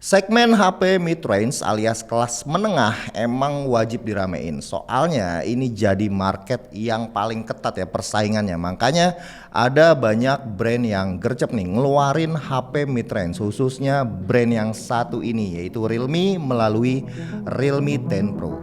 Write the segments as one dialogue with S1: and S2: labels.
S1: Segmen HP mid-range alias kelas menengah emang wajib diramein. Soalnya ini jadi market yang paling ketat ya persaingannya. Makanya ada banyak brand yang gercep nih ngeluarin HP mid-range, khususnya brand yang satu ini yaitu Realme melalui Realme 10 Pro.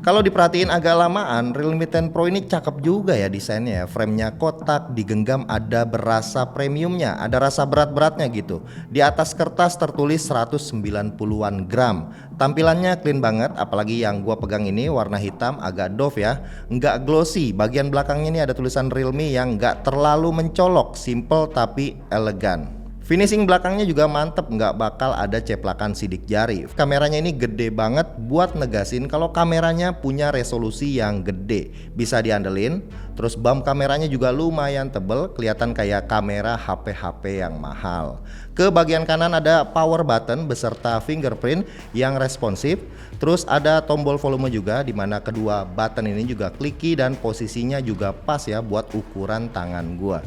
S1: Kalau diperhatiin agak lamaan, Realme 10 Pro ini cakep juga ya desainnya. Framenya kotak, digenggam ada berasa premiumnya, ada rasa berat-beratnya gitu. Di atas kertas tertulis 190-an gram. Tampilannya clean banget, apalagi yang gua pegang ini warna hitam agak doff ya. Nggak glossy, bagian belakangnya ini ada tulisan Realme yang nggak terlalu mencolok, simple tapi elegan. Finishing belakangnya juga mantep, nggak bakal ada ceplakan sidik jari. Kameranya ini gede banget buat negasin kalau kameranya punya resolusi yang gede. Bisa diandelin, terus bump kameranya juga lumayan tebel, kelihatan kayak kamera HP-HP yang mahal. Ke bagian kanan ada power button beserta fingerprint yang responsif. Terus ada tombol volume juga, dimana kedua button ini juga clicky dan posisinya juga pas ya buat ukuran tangan gua.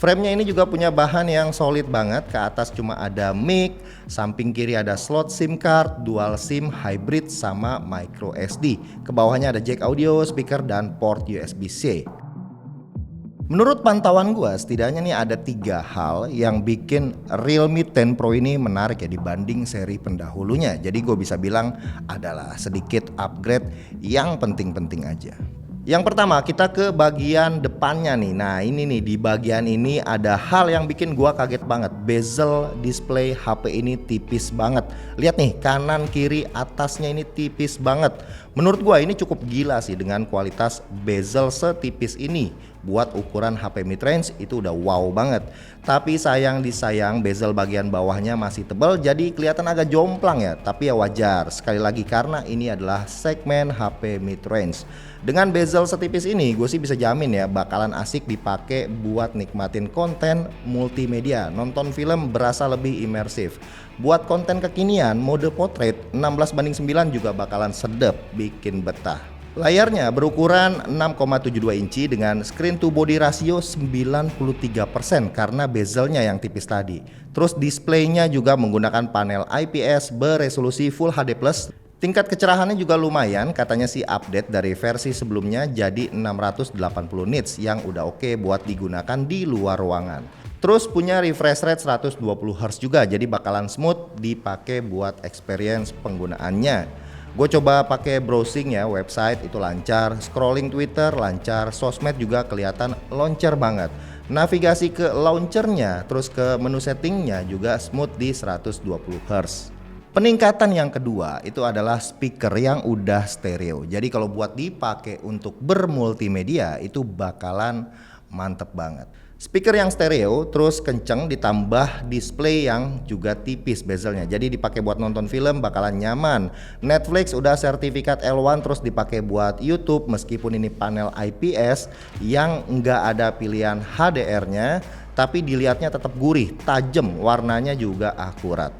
S1: Framenya ini juga punya bahan yang solid banget. Ke atas cuma ada mic, samping kiri ada slot SIM card, dual SIM, hybrid sama micro SD. Ke bawahnya ada jack audio, speaker dan port USB-C. Menurut pantauan gua, setidaknya nih ada 3 hal yang bikin Realme 10 Pro ini menarik ya dibanding seri pendahulunya. Jadi gue bisa bilang adalah sedikit upgrade yang penting-penting aja. Yang pertama kita ke bagian depannya nih. Nah ini nih, di bagian ini ada hal yang bikin gua kaget banget. Bezel display HP ini tipis banget. Lihat nih, kanan kiri atasnya ini tipis banget. Menurut gua ini cukup gila sih dengan kualitas bezel setipis ini. Buat ukuran HP mid-range itu udah wow banget. Tapi sayang disayang bezel bagian bawahnya masih tebal, jadi kelihatan agak jomplang ya. Tapi ya wajar, sekali lagi karena ini adalah segmen HP mid-range. Dengan bezel setipis ini gue sih bisa jamin ya bakalan asik dipakai buat nikmatin konten multimedia. Nonton film berasa lebih imersif. Buat konten kekinian mode portrait 16:9 juga bakalan sedep bikin betah. Layarnya berukuran 6,72 inci dengan screen to body rasio 93% karena bezelnya yang tipis tadi. Terus displaynya juga menggunakan panel IPS beresolusi Full HD+. Tingkat kecerahannya juga lumayan, katanya sih update dari versi sebelumnya jadi 680 nits yang udah oke buat digunakan di luar ruangan. Terus punya refresh rate 120 Hz juga, jadi bakalan smooth dipakai buat experience penggunaannya. Gue coba pakai browsing ya, website itu lancar, scrolling Twitter lancar, sosmed juga kelihatan loncer banget. Navigasi ke launchernya, terus ke menu settingnya juga smooth di 120 Hz. Peningkatan yang kedua itu adalah speaker yang udah stereo. Jadi kalau buat dipakai untuk bermultimedia itu bakalan mantep banget. Speaker yang stereo terus kenceng ditambah display yang juga tipis bezelnya. Jadi dipakai buat nonton film bakalan nyaman. Netflix udah sertifikat L1 terus dipakai buat YouTube meskipun ini panel IPS yang nggak ada pilihan HDR-nya, tapi dilihatnya tetap gurih, tajam, warnanya juga akurat.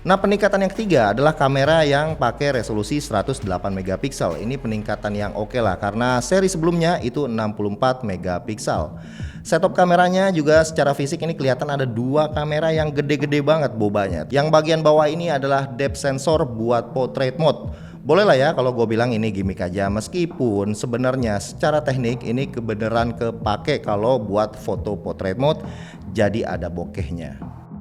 S1: Nah peningkatan yang ketiga adalah kamera yang pakai resolusi 108 megapiksel. Ini peningkatan yang oke lah karena seri sebelumnya itu 64 megapiksel. Setup kameranya juga secara fisik ini kelihatan ada 2 kamera yang gede-gede banget bobanya. Yang bagian bawah ini adalah depth sensor buat portrait mode. Boleh lah ya kalau gue bilang ini gimmick aja, meskipun sebenarnya secara teknik ini kebenaran kepake kalau buat foto portrait mode, jadi ada bokehnya.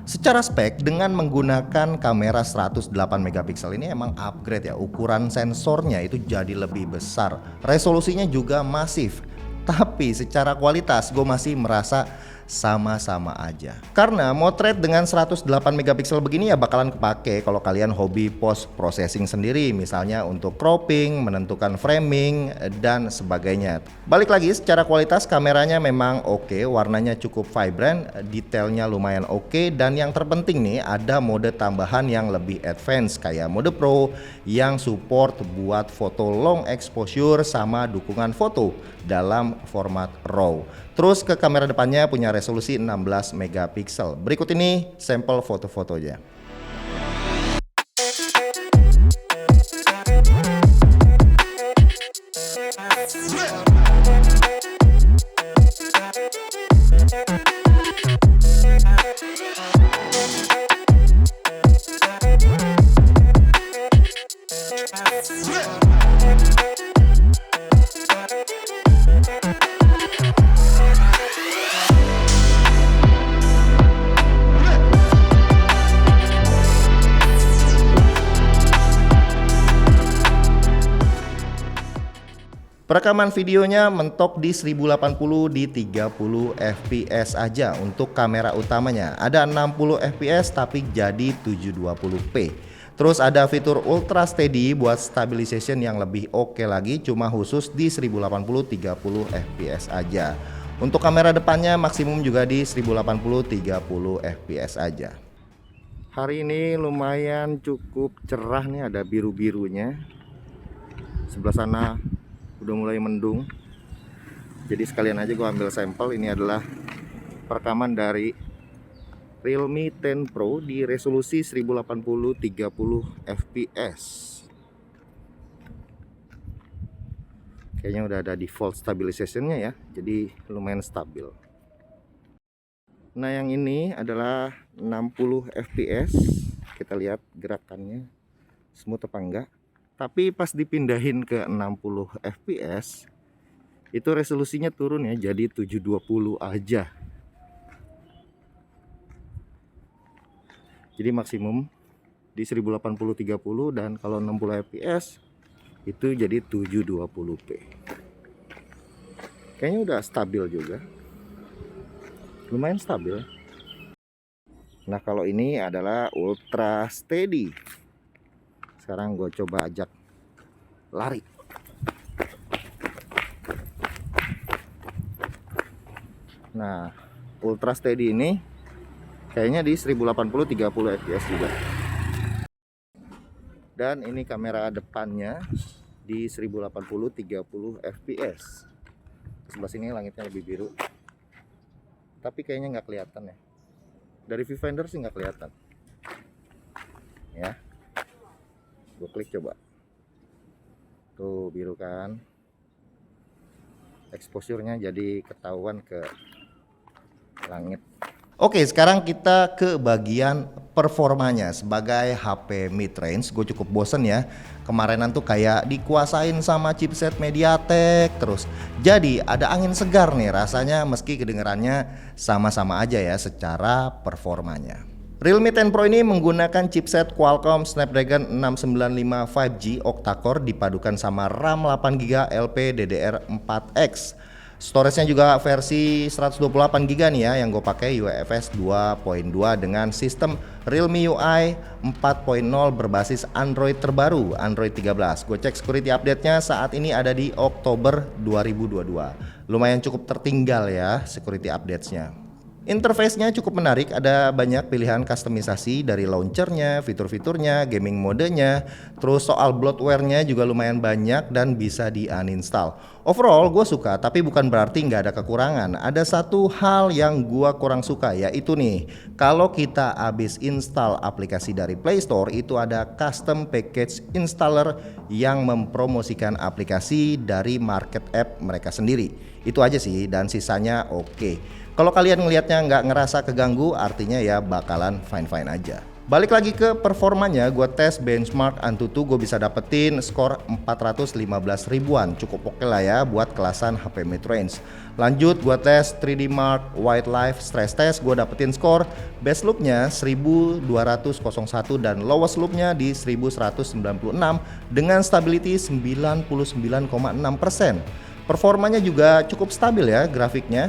S1: Secara spek dengan menggunakan kamera 108 megapiksel ini emang upgrade ya, ukuran sensornya itu jadi lebih besar, resolusinya juga masif. Tapi secara kualitas gue masih merasa sama-sama aja. Karena motret dengan 108 megapiksel begini ya bakalan kepake kalau kalian hobi post processing sendiri, misalnya untuk cropping, menentukan framing dan sebagainya. Balik lagi secara kualitas kameranya memang oke, warnanya cukup vibrant, detailnya lumayan oke, dan yang terpenting nih ada mode tambahan yang lebih advance kayak mode Pro yang support buat foto long exposure sama dukungan foto dalam format RAW. Terus ke kamera depannya punya resolusi 16 megapiksel. Berikut ini sampel foto-fotonya. Perekaman videonya mentok di 1080 di 30 fps aja untuk kamera utamanya. Ada 60 fps tapi jadi 720p. Terus ada fitur Ultra Steady buat stabilization yang lebih oke lagi, cuma khusus di 1080 30 fps aja. Untuk kamera depannya maksimum juga di 1080 30 fps aja. Hari ini lumayan cukup cerah nih, ada biru-birunya. Sebelah sana udah mulai mendung, jadi sekalian aja gue ambil sampel. Ini adalah perekaman dari Realme 10 Pro di resolusi 1080 30 fps. Kayaknya udah ada default stabilizationnya ya, jadi lumayan stabil. Nah yang ini adalah 60 fps, kita lihat gerakannya smooth apa enggak. Tapi pas dipindahin ke 60 fps itu resolusinya turun ya, jadi 720 aja. Jadi maksimum di 1080 30, dan kalau 60 fps itu jadi 720p. Kayaknya udah stabil juga. Lumayan stabil. Nah, kalau ini adalah Ultra Steady. Sekarang gue coba ajak lari. Nah, Ultra Steady ini kayaknya di 1080 30 fps juga. Dan ini kamera depannya di 1080 30 fps. Sebelah sini langitnya lebih biru, tapi kayaknya nggak kelihatan ya. Dari viewfinder sih nggak kelihatan. Ya. Gue klik coba, tuh biru kan, exposure-nya jadi ketahuan ke langit. Oke, sekarang kita ke bagian performanya. Sebagai HP mid-range, gue cukup bosen ya. Kemarinan tuh kayak dikuasain sama chipset MediaTek terus. Jadi ada angin segar nih rasanya, meski kedengarannya sama-sama aja ya secara performanya. Realme 10 Pro ini menggunakan chipset Qualcomm Snapdragon 695 5G octa-core dipadukan sama RAM 8GB LPDDR4X. Storage-nya juga versi 128GB nih ya, yang gue pakai UFS 2.2 dengan sistem Realme UI 4.0 berbasis Android terbaru, Android 13. Gue cek security update-nya saat ini ada di Oktober 2022. Lumayan cukup tertinggal ya security updates-nya. Interface-nya cukup menarik, ada banyak pilihan kustomisasi dari launchernya, fitur-fiturnya, gaming modenya. Terus soal bloatware-nya juga lumayan banyak dan bisa di-uninstall. Overall gue suka, tapi bukan berarti nggak ada kekurangan. Ada satu hal yang gue kurang suka, yaitu nih, kalau kita habis install aplikasi dari Play Store, itu ada custom package installer yang mempromosikan aplikasi dari market app mereka sendiri. Itu aja sih, dan sisanya oke. Kalau kalian ngelihatnya nggak ngerasa keganggu, artinya ya bakalan fine-fine aja. Balik lagi ke performanya, gue tes benchmark Antutu, gue bisa dapetin skor 415 ribuan. Cukup oke lah ya buat kelasan HP mid-range. Lanjut gue tes 3D Mark Wildlife Stress Test, gue dapetin skor best loopnya 1201 dan lowest loopnya di 1196 dengan stability 99,6%. Performanya juga cukup stabil ya grafiknya.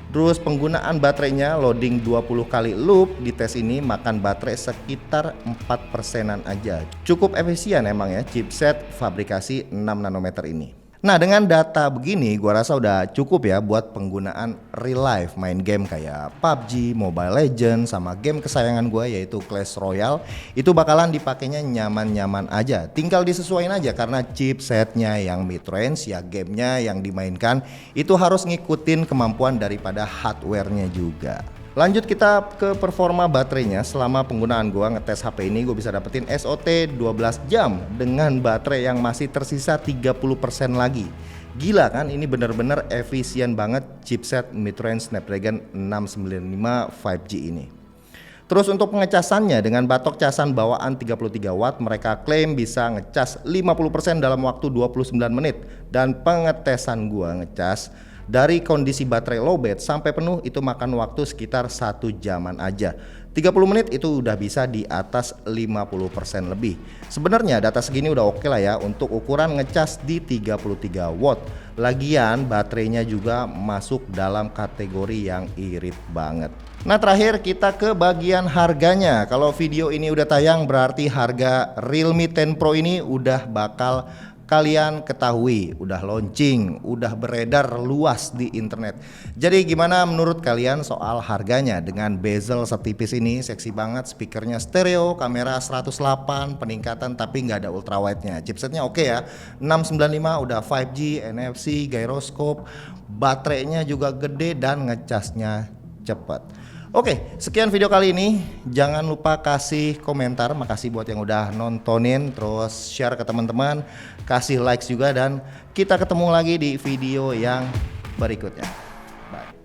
S1: Terus penggunaan baterainya loading 20 kali loop di tes ini makan baterai sekitar 4%-an aja. Cukup efisien emang ya chipset fabrikasi 6 nanometer ini. Nah dengan data begini gua rasa udah cukup ya buat penggunaan real life main game kayak PUBG, Mobile Legends, sama game kesayangan gua yaitu Clash Royale. Itu bakalan dipakainya nyaman-nyaman aja, tinggal disesuaikan aja karena chipsetnya yang mid-range ya, gamenya yang dimainkan itu harus ngikutin kemampuan daripada hardware-nya juga. Lanjut kita ke performa baterainya. Selama penggunaan gua ngetes HP ini gue bisa dapetin SOT 12 jam dengan baterai yang masih tersisa 30% lagi. Gila kan, ini bener-bener efisien banget chipset mid-range Snapdragon 695 5G ini. Terus untuk pengecasannya dengan batok casan bawaan 33 watt mereka klaim bisa ngecas 50% dalam waktu 29 menit. Dan pengetesan gua ngecas dari kondisi baterai lowbat sampai penuh itu makan waktu sekitar 1 jaman aja. 30 menit itu udah bisa di atas 50% lebih. Sebenarnya data segini udah oke lah ya untuk ukuran ngecas di 33 watt. Lagian baterainya juga masuk dalam kategori yang irit banget. Nah terakhir kita ke bagian harganya. Kalau video ini udah tayang berarti harga Realme 10 Pro ini udah bakal kalian ketahui, udah launching, udah beredar luas di internet. Jadi gimana menurut kalian soal harganya? Dengan bezel setipis ini, seksi banget, speakernya stereo, kamera 108, peningkatan tapi nggak ada ultrawide-nya. Chipsetnya oke ya, 695 udah 5G, NFC, gyroscope, baterainya juga gede dan ngecasnya cepat. Oke, sekian video kali ini. Jangan lupa kasih komentar. Makasih buat yang udah nontonin. Terus share ke teman-teman. Kasih likes juga. Dan kita ketemu lagi di video yang berikutnya. Bye.